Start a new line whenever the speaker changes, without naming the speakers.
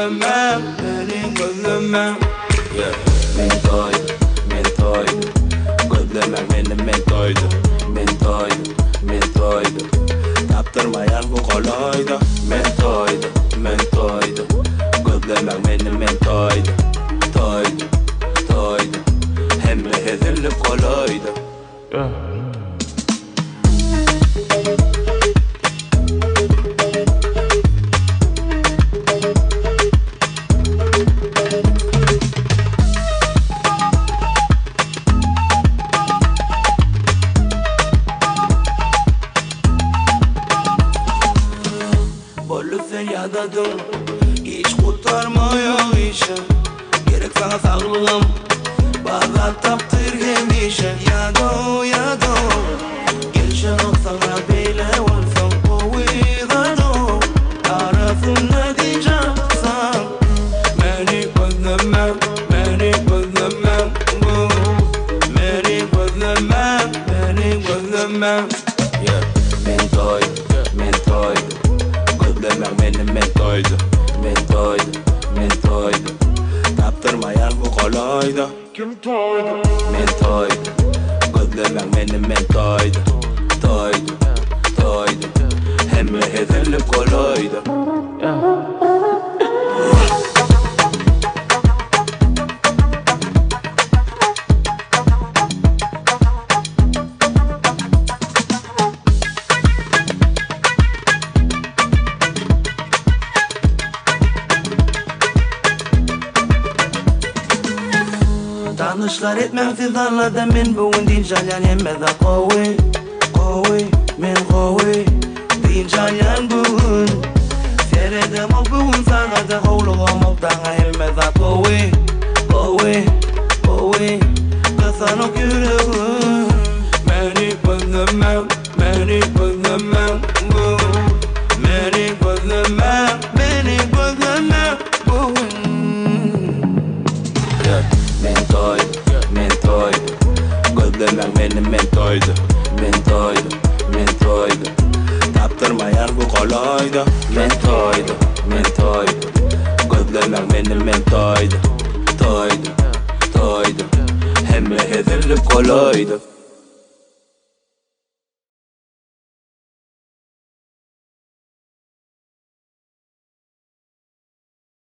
gözlemem, beni gözlemem. Men toydu, men toydu. Gözlemem beni men toydu. Men toydu, men toydu. Taptırmayan bu kolaydı. Men toydu, men toydu. Gözlemem beni men toydu. Toydu, toydu. Hem hezilip kolaydı. Bolluk feryadadım, hiç kurtarmıyor işe. Gerek sana sağlığım, bazen taptır gemişe. Yado, yado, gelişen olsana bile olsam o uyudadım. Arasın ne diyeceksen, beni gözlemem, beni gözlemem. Beni gözlemem, beni gözlemem. Men toydu, men toydu. Gözlemem beni men toydu. Men toydu, men toydu. Taptırmayan bu kolaydı.
Kim toydu?
Men toydu. Gözlemem beni men toydu. Toydu, toydu. Hem hezilip kolaydı. Tanışlar etmem sizlerle men bugün dincayan yemmede kovi. Kovi, men kovi. Dincayan bugün Seredem o bugün sanada hovluğum o dana yemmede kovi. Kovi, kovi. Kısan o yüreğim. Beni gözlemem, beni gözlemem. Beni gözlemem, beni gözlemem bugün. Men toydu, men toydu. Gözlemem beni men toydu. Men toydu, men toydu. Taptırmayan bu kolaydı. Men toydu, men toydu. Gözlemem beni men toydu. Toydu, toydu. Hem hezilip kolaydı.